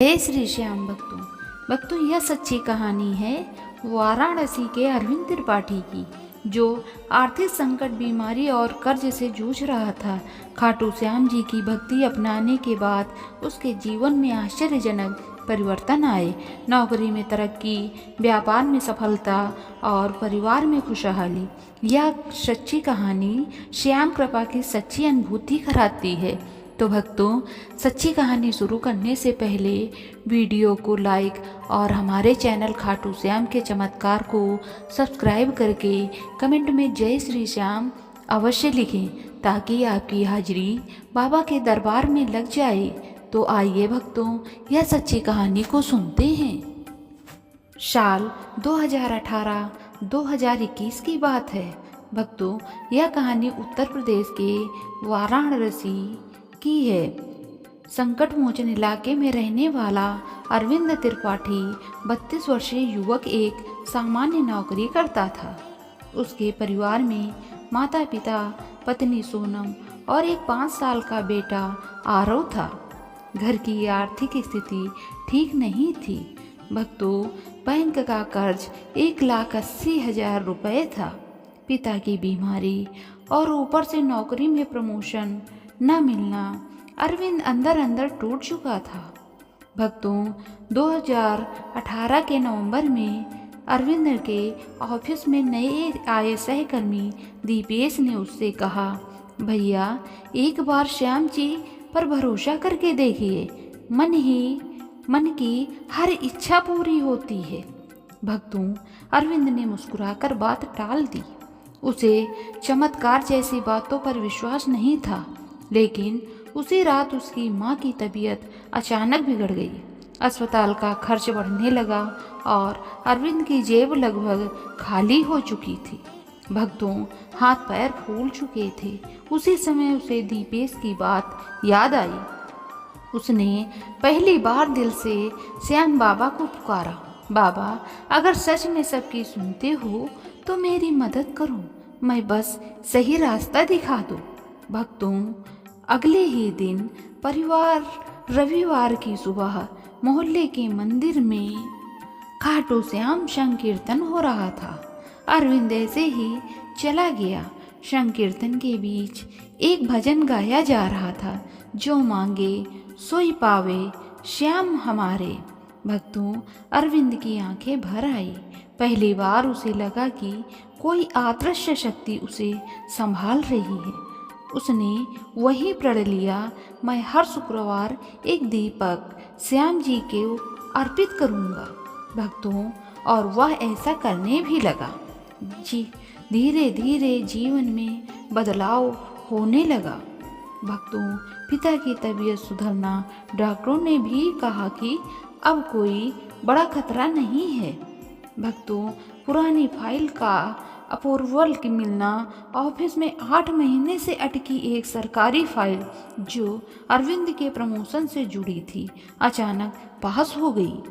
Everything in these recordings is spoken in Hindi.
जय श्री श्याम भक्तों यह सच्ची कहानी है वाराणसी के अरविंद त्रिपाठी की, जो आर्थिक संकट, बीमारी और कर्ज से जूझ रहा था। खाटू श्याम जी की भक्ति अपनाने के बाद उसके जीवन में आश्चर्यजनक परिवर्तन आए। नौकरी में तरक्की, व्यापार में सफलता और परिवार में खुशहाली। यह सच्ची कहानी श्याम कृपा की सच्ची अनुभूति कराती है। तो भक्तों, सच्ची कहानी शुरू करने से पहले वीडियो को लाइक और हमारे चैनल खाटू श्याम के चमत्कार को सब्सक्राइब करके कमेंट में जय श्री श्याम अवश्य लिखें, ताकि आपकी हाजिरी बाबा के दरबार में लग जाए। तो आइए भक्तों, यह सच्ची कहानी को सुनते हैं। साल 2018-2021 की बात है भक्तों। यह कहानी उत्तर प्रदेश के वाराणसी की है। संकट मोचन इलाके में रहने वाला अरविंद त्रिपाठी 32 वर्षीय युवक एक सामान्य नौकरी करता था। उसके परिवार में माता पिता, पत्नी सोनम और एक 5 साल का बेटा आरव था। घर की आर्थिक स्थिति ठीक नहीं थी भक्तों। बैंक का कर्ज 1,80,000 रुपये था। पिता की बीमारी और ऊपर से नौकरी में प्रमोशन न मिलना अरविंद अंदर अंदर टूट चुका था भक्तों। 2018 के नवंबर में अरविंद के ऑफिस में नए आए सहकर्मी दीपेश ने उससे कहा, भैया एक बार श्याम जी पर भरोसा करके देखिए, मन की हर इच्छा पूरी होती है। भक्तों, अरविंद ने मुस्कुराकर बात टाल दी। उसे चमत्कार जैसी बातों पर विश्वास नहीं था, लेकिन उसी रात उसकी माँ की तबीयत अचानक बिगड़ गई। अस्पताल का खर्च बढ़ने लगा और अरविंद की जेब लगभग खाली हो चुकी थी भक्तों। हाथ पैर फूल चुके थे। उसी समय उसे दीपेश की बात याद आई। उसने पहली बार दिल से श्याम बाबा को पुकारा, बाबा अगर सच में सबकी सुनते हो तो मेरी मदद करो, मैं बस सही रास्ता दिखा दो। भक्तों, अगले ही दिन परिवार रविवार की सुबह मोहल्ले के मंदिर में खाटू श्याम संकीर्तन हो रहा था। अरविंद ऐसे ही चला गया। संकीर्तन के बीच एक भजन गाया जा रहा था, जो मांगे सोई पावे श्याम हमारे। भक्तों, अरविंद की आंखें भर आई। पहली बार उसे लगा कि कोई अदृश्य शक्ति उसे संभाल रही है। उसने वही प्रण लिया, मैं हर शुक्रवार एक दीपक श्याम जी को अर्पित करूंगा भक्तों। और वह ऐसा करने भी लगा। धीरे धीरे जीवन में बदलाव होने लगा भक्तों। पिता की तबीयत सुधरना, डॉक्टरों ने भी कहा कि अब कोई बड़ा खतरा नहीं है भक्तों। पुरानी फाइल का अप्रूवल की मिलना, ऑफिस में 8 महीने से अटकी एक सरकारी फाइल जो अरविंद के प्रमोशन से जुड़ी थी, अचानक पास हो गई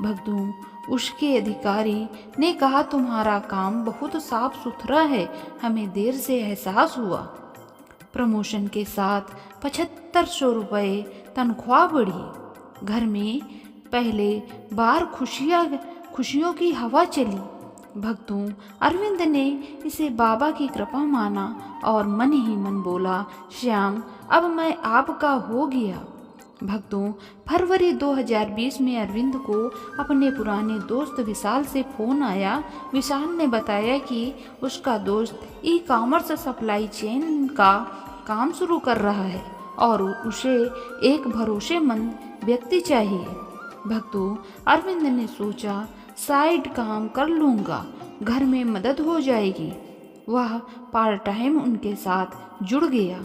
भक्तों। उसके अधिकारी ने कहा, तुम्हारा काम बहुत साफ सुथरा है, हमें देर से एहसास हुआ। प्रमोशन के साथ 7500 रुपये तनख्वाह बढ़ी। घर में पहले बार खुशियों की हवा चली भक्तों। अरविंद ने इसे बाबा की कृपा माना और मन ही मन बोला, श्याम अब मैं आपका हो गया भक्तों। फरवरी 2020 में अरविंद को अपने पुराने दोस्त विशाल से फोन आया। विशाल ने बताया कि उसका दोस्त ई-कॉमर्स सप्लाई चेन का काम शुरू कर रहा है और उसे एक भरोसेमंद व्यक्ति चाहिए भक्तों। अरविंद ने सोचा, साइड काम कर लूँगा, घर में मदद हो जाएगी। वह पार्ट टाइम उनके साथ जुड़ गया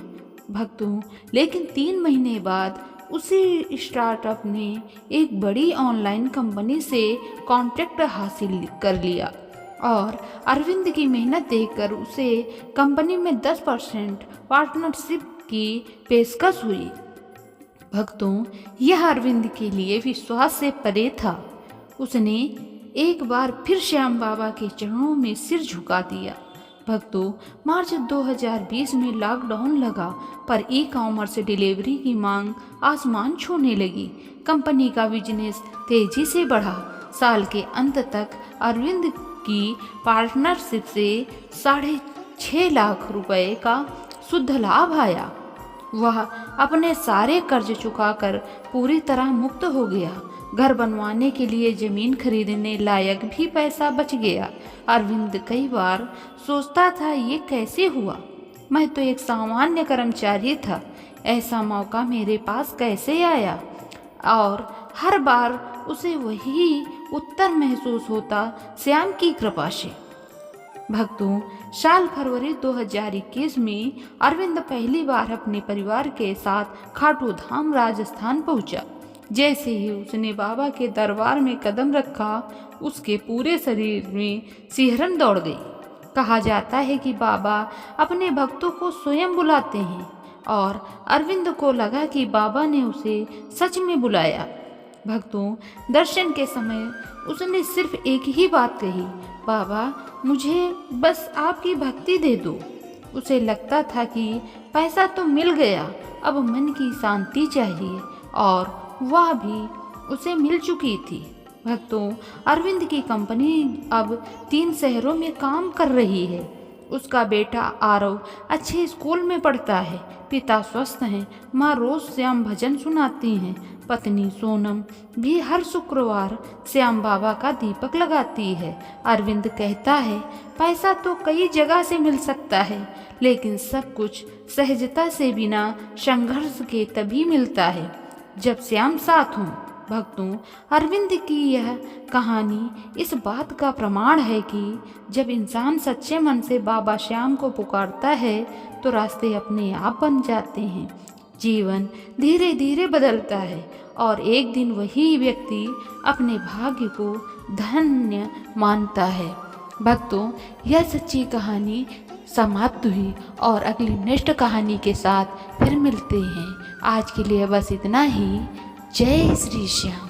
भक्तों। लेकिन 3 महीने बाद उसी स्टार्टअप ने एक बड़ी ऑनलाइन कंपनी से कॉन्ट्रैक्ट हासिल कर लिया और अरविंद की मेहनत देखकर उसे कंपनी में 10% पार्टनरशिप की पेशकश हुई भक्तों। यह अरविंद के लिए विश्वास से परे था। उसने एक बार फिर श्याम बाबा के चरणों में सिर झुका दिया भक्तों, मार्च 2020 में लॉकडाउन लगा पर ई कॉमर्स डिलीवरी की मांग आसमान छूने लगी। कंपनी का बिजनेस तेजी से बढ़ा। साल के अंत तक अरविंद की पार्टनरशिप से 6.5 लाख रुपए का शुद्ध लाभ आया। वह अपने सारे कर्ज चुकाकर पूरी तरह मुक्त हो गया। घर बनवाने के लिए जमीन खरीदने लायक भी पैसा बच गया। अरविंद कई बार सोचता था, ये कैसे हुआ? मैं तो एक सामान्य कर्मचारी था, ऐसा मौका मेरे पास कैसे आया? और हर बार उसे वही उत्तर महसूस होता, श्याम की कृपा से। भक्तों, साल फरवरी 2021 में अरविंद पहली बार अपने परिवार के साथ खाटू धाम राजस्थान पहुंचा। जैसे ही उसने बाबा के दरबार में कदम रखा, उसके पूरे शरीर में सिहरन दौड़ गई। कहा जाता है कि बाबा अपने भक्तों को स्वयं बुलाते हैं और अरविंद को लगा कि बाबा ने उसे सच में बुलाया। भक्तों, दर्शन के समय उसने सिर्फ एक ही बात कही, बाबा मुझे बस आपकी भक्ति दे दो। उसे लगता था कि पैसा तो मिल गया, अब मन की शांति चाहिए, और वह भी उसे मिल चुकी थी। भक्तों, अरविंद की कंपनी अब 3 शहरों में काम कर रही है। उसका बेटा आरव अच्छे स्कूल में पढ़ता है, पिता स्वस्थ हैं, माँ रोज श्याम भजन सुनाती हैं, पत्नी सोनम भी हर शुक्रवार श्याम बाबा का दीपक लगाती है। अरविंद कहता है, पैसा तो कई जगह से मिल सकता है, लेकिन सब कुछ सहजता से बिना संघर्ष के तभी मिलता है जब श्याम साथ हों। भक्तों, अरविंद की यह कहानी इस बात का प्रमाण है कि जब इंसान सच्चे मन से बाबा श्याम को पुकारता है तो रास्ते अपने आप बन जाते हैं। जीवन धीरे धीरे बदलता है और एक दिन वही व्यक्ति अपने भाग्य को धन्य मानता है। भक्तों, यह सच्ची कहानी समाप्त हुई और अगली नेक्स्ट कहानी के साथ फिर मिलते हैं। आज के लिए बस इतना ही। जय श्री श्याम।